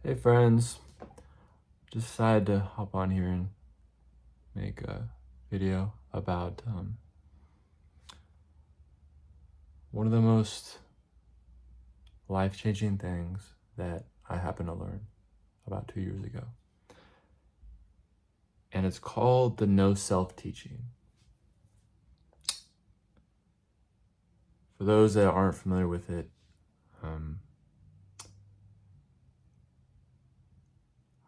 Hey friends, just decided to hop on here and make a video about one of the most life-changing things that I happened to learn about 2 years ago. And it's called the no self-teaching. For those that aren't familiar with it,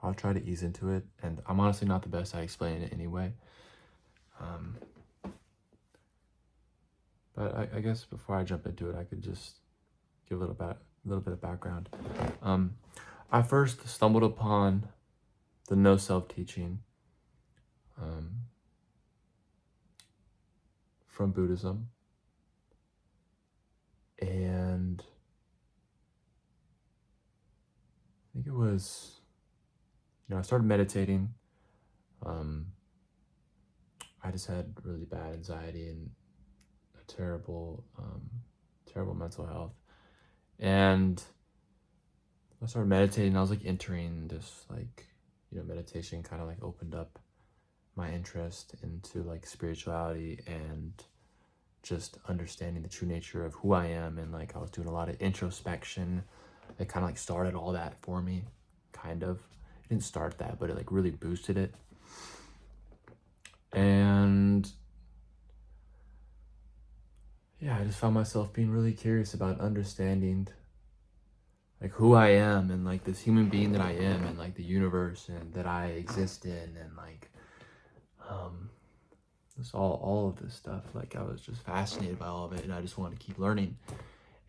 I'll try to ease into it, and I'm honestly not the best at explaining it anyway. But I guess before I jump into it, I could just give a little bit of background. I first stumbled upon the no self-teaching from Buddhism, and I think it was, I started meditating. I just had really bad anxiety and a terrible mental health, and I started meditating. I was like entering this meditation kind of like opened up my interest into like spirituality and just understanding the true nature of who I am. And like I was doing a lot of introspection. It kind of like started all that for me, kind of. It didn't start that, but it like really boosted it. And yeah, I just found myself being really curious about understanding like who I am and like this human being that I am and like the universe and that I exist in, and like just all of this stuff. Like I was just fascinated by all of it, and I just wanted to keep learning.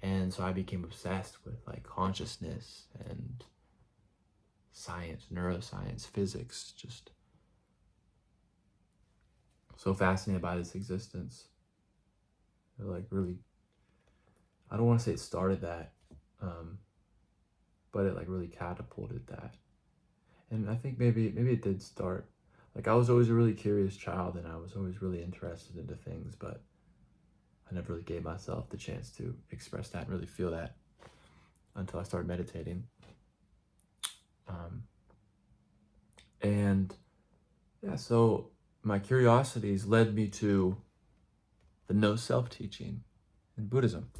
And so I became obsessed with like consciousness and science, neuroscience, physics, just so fascinated by this existence. Like really, I don't want to say it started that, but it like really catapulted that. And I think maybe it did start. Like I was always a really curious child, and I was always really interested into things, but I never really gave myself the chance to express that and really feel that until I started meditating. And yeah, so my curiosities led me to the no self-teaching in Buddhism.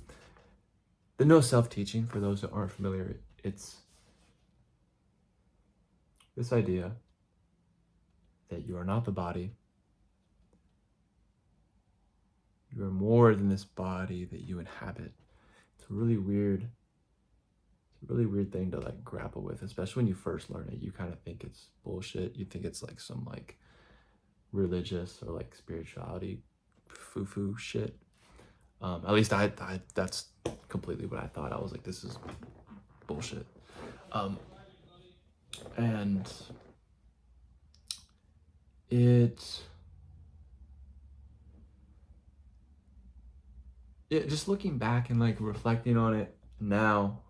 The no self-teaching, for those that aren't familiar, it's this idea that you are not the body. You are more than this body that you inhabit. It's a really weird thing to like grapple with, especially when you first learn it. You kind of think it's bullshit. You think it's like some like religious or like spirituality foo-foo shit. At least I that's completely what I thought. I was like, this is bullshit. And just looking back and like reflecting on it now,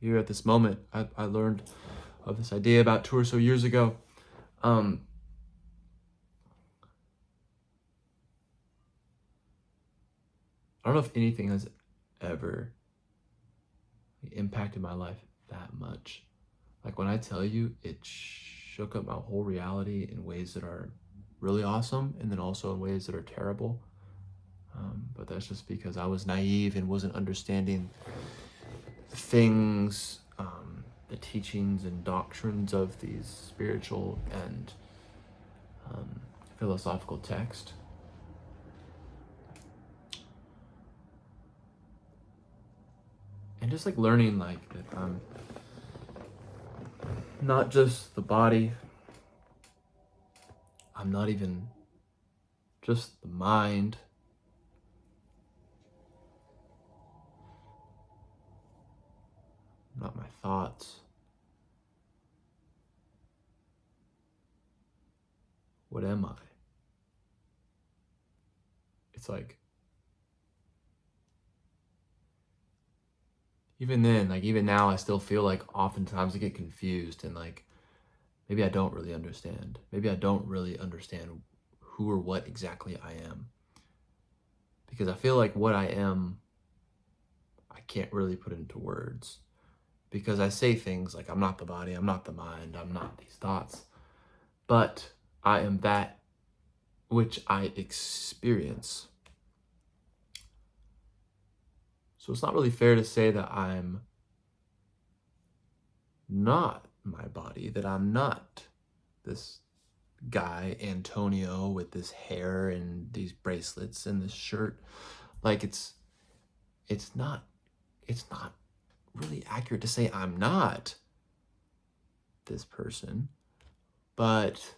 here at this moment, I learned of this idea about 2 or so years ago. I don't know if anything has ever impacted my life that much. Like when I tell you, it shook up my whole reality in ways that are really awesome, and then also in ways that are terrible. But that's just because I was naive and wasn't understanding the things, the teachings and doctrines of these spiritual and philosophical texts. And just like learning like that I'm not just the body, I'm not even just the mind, not my thoughts. What am I? It's like, even then, like even now, I still feel like oftentimes I get confused, and like maybe I don't really understand. Maybe I don't really understand who or what exactly I am. Because I feel like what I am, I can't really put into words. because I say things like, I'm not the body, I'm not the mind, I'm not these thoughts, but I am that which I experience. So it's not really fair to say that I'm not my body, that I'm not this guy, Antonio, with this hair and these bracelets and this shirt. Like it's not really accurate to say I'm not this person, but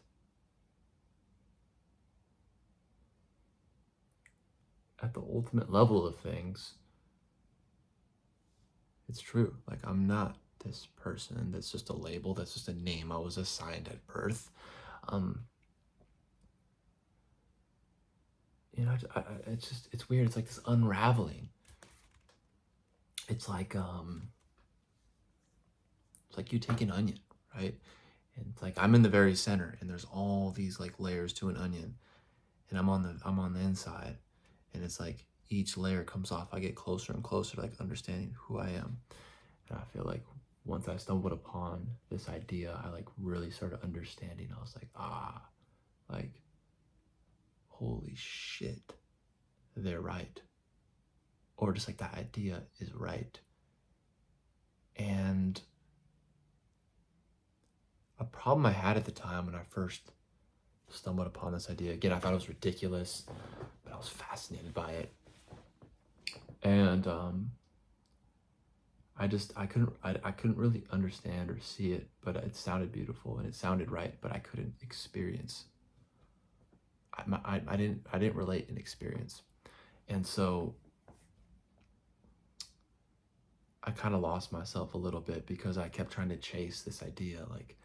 at the ultimate level of things, it's true. Like, I'm not this person. That's just a label. That's just a name I was assigned at birth. You know, it's weird. It's like this unraveling. It's like you take an onion, right? And it's like I'm in the very center, and there's all these like layers to an onion, and I'm on the inside, and it's like each layer comes off, I get closer and closer to like understanding who I am. And I feel like once I stumbled upon this idea, I like really started understanding. I was like, like, holy shit, they're right. Or just like that idea is right. And a problem I had at the time when I first stumbled upon this idea, again, I thought it was ridiculous, but I was fascinated by it. And I couldn't really understand or see it, but it sounded beautiful and it sounded right, but I couldn't experience. I didn't relate an experience. And so I kind of lost myself a little bit because I kept trying to chase this idea. Like,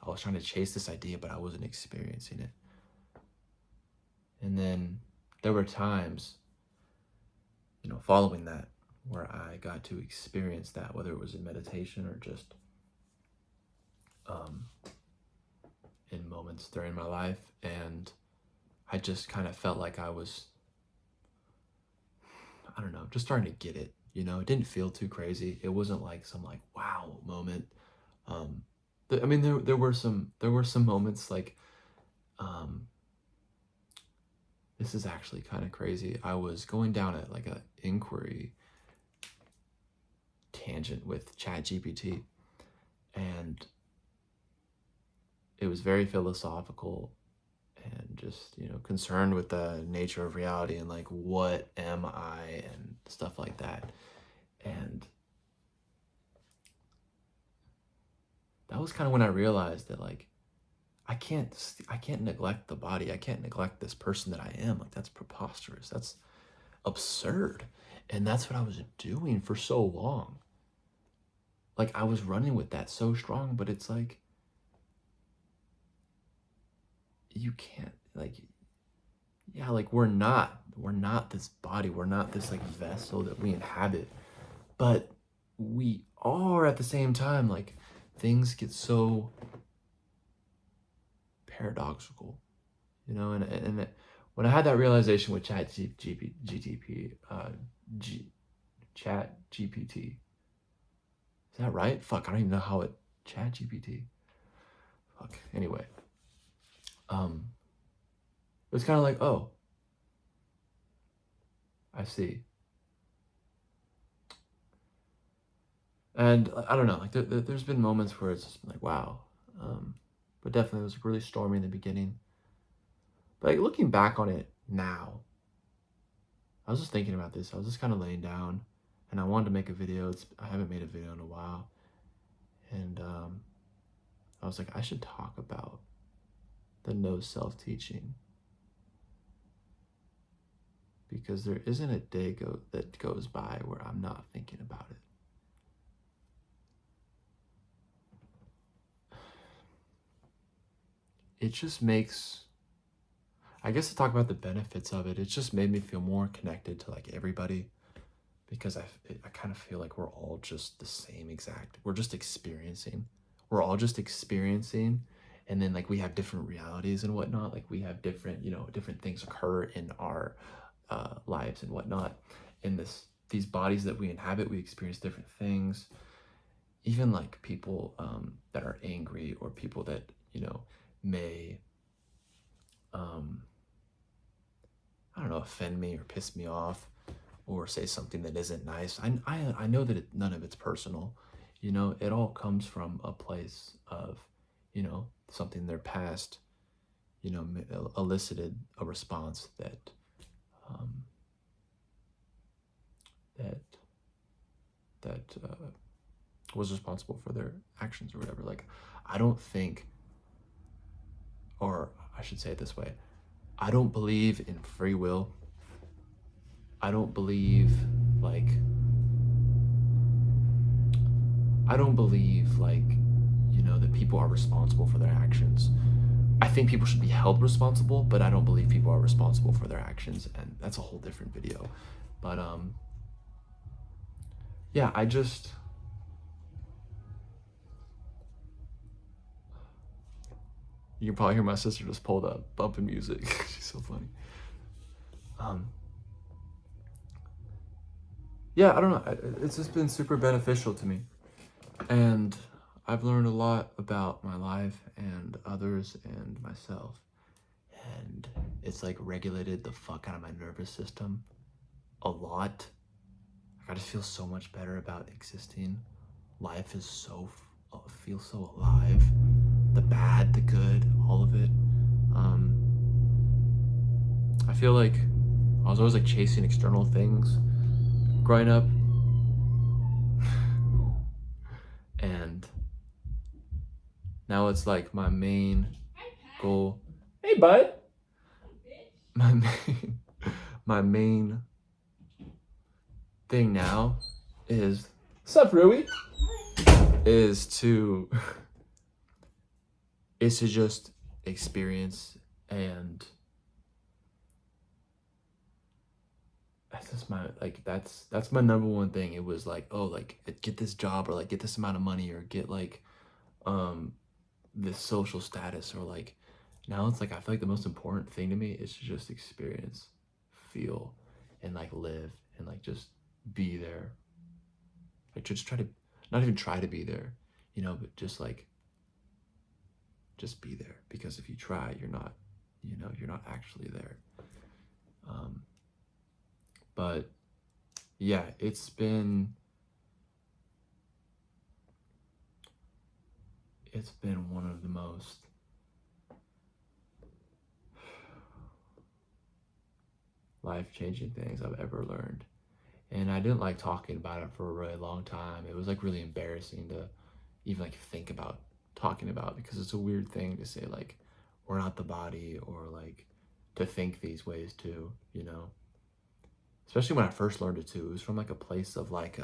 I was trying to chase this idea, but I wasn't experiencing it. And then there were times, you know, following that, where I got to experience that, whether it was in meditation or just in moments during my life. And I just kind of felt like I was, I don't know, just starting to get it. You know, it didn't feel too crazy. It wasn't like some like wow moment. I mean, there were some moments like, this is actually kind of crazy. I was going down at like a inquiry tangent with ChatGPT, and it was very philosophical and just, you know, concerned with the nature of reality and like, what am I and stuff like that. And that was kind of when I realized that like, I can't neglect the body. I can't neglect this person that I am. Like, that's preposterous. That's absurd. And that's what I was doing for so long. Like, I was running with that so strong, but it's like, you can't, like, yeah, like we're not this body. We're not this like vessel that we inhabit, but we are at the same time. Like, things get so paradoxical, you know, and when I had that realization with Chat GPT, is that right? Fuck, I don't even know how it, Chat GPT. Fuck. Anyway, it's kind of like, oh, I see. And I don't know, like there's been moments where it's just like, wow. But definitely it was really stormy in the beginning. But like, looking back on it now, I was just thinking about this. I was just kind of laying down, and I wanted to make a video. I haven't made a video in a while, and I was like, I should talk about the no self-teaching, because there isn't a day that goes by where I'm not thinking about it. It just makes, I guess, to talk about the benefits of it, it just made me feel more connected to like everybody, because I kind of feel like we're all just the same exact, we're all just experiencing, and then like we have different realities and whatnot. Like, we have different, you know, different things occur in our lives and whatnot. In these bodies that we inhabit, we experience different things. even like people that are angry, or people that, may, I don't know, offend me or piss me off, or say something that isn't nice. I know that none of it's personal. It all comes from a place of, something in their past, elicited a response um, that was responsible for their actions or whatever. Like, I don't think, or I should say it this way, I don't believe in free will. I don't believe like that people are responsible for their actions. I think people should be held responsible, but I don't believe people are responsible for their actions, and that's a whole different video. But yeah, you can probably hear my sister just pulled up bumping music. She's so funny. Yeah, I don't know. It's just been super beneficial to me, and I've learned a lot about my life and others and myself, and it's like regulated the fuck out of my nervous system a lot. Like, I just feel so much better about existing. Life is feels so alive. The bad, the good, all of it. I feel like I was always like chasing external things growing up, and now it's like my main goal. Hey, bud. My main thing now is, what's up, Rui? Is to just experience, and that's my number one thing. It was like, oh, like, get this job, or like get this amount of money, or get like this social status, or like, now it's like I feel like the most important thing to me is to just experience, feel, and like live, and like just be there. Like, just try to not even try to be there, but just be there, because if you try, you're not actually there. But yeah, it's been one of the most life-changing things I've ever learned. And I didn't like talking about it for a really long time. It was like really embarrassing to even like think about talking about, because it's a weird thing to say, like, we're not the body, or like to think these ways too, especially when I first learned it too. It was from like a place of like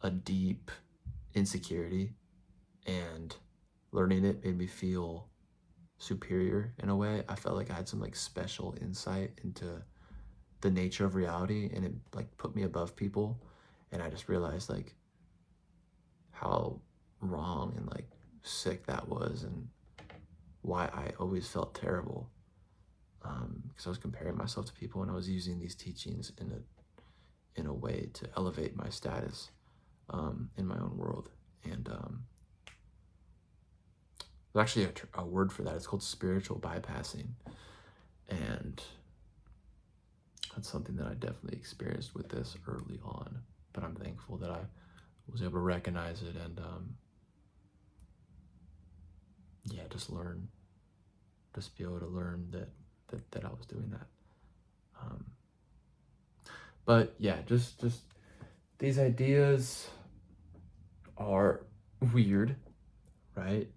a deep insecurity, and learning it made me feel superior in a way. I felt like I had some like special insight into the nature of reality, and it like put me above people. And I just realized like how wrong and like sick that was, and why I always felt terrible, because I was comparing myself to people, and I was using these teachings in a way to elevate my status in my own world. And there's actually a word for that. It's called spiritual bypassing, and that's something that I definitely experienced with this early on. But I'm thankful that I was able to recognize it, and yeah, just be able to learn that I was doing that. But yeah, just these ideas are weird, right?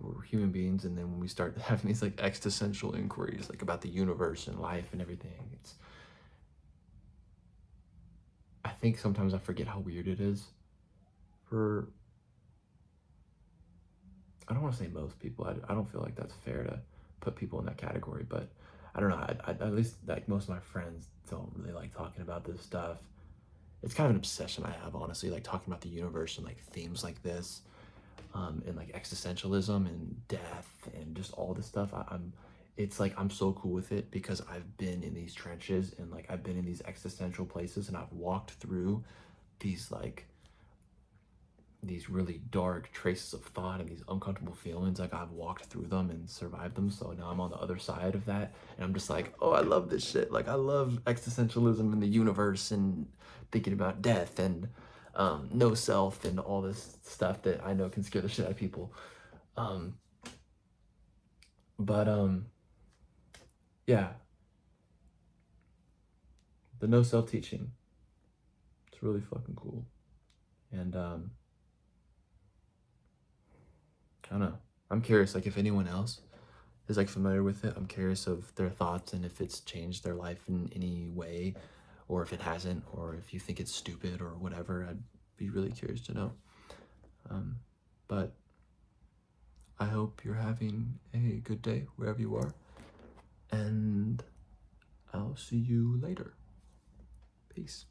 We're human beings, and then when we start having these like existential inquiries, like about the universe and life and everything, I think sometimes I forget how weird it is for, I don't want to say most people. I don't feel like that's fair to put people in that category, but I don't know. At least like most of my friends don't really like talking about this stuff. It's kind of an obsession I have, honestly, like talking about the universe and like themes like this, and like existentialism and death and just all this stuff. It's like I'm so cool with it, because I've been in these trenches, and like I've been in these existential places, and I've walked through these like these really dark traces of thought and these uncomfortable feelings. Like I've walked through them and survived them, so now I'm on the other side of that, and I'm just like, oh, I love this shit. Like I love existentialism and the universe and thinking about death and no self and all this stuff that I know can scare the shit out of people. Um, but yeah, the no self teaching, it's really fucking cool. And I don't know. I'm curious, like if anyone else is like familiar with it. I'm curious of their thoughts and if it's changed their life in any way, or if it hasn't, or if you think it's stupid or whatever. I'd be really curious to know. But I hope you're having a good day wherever you are, and I'll see you later. Peace.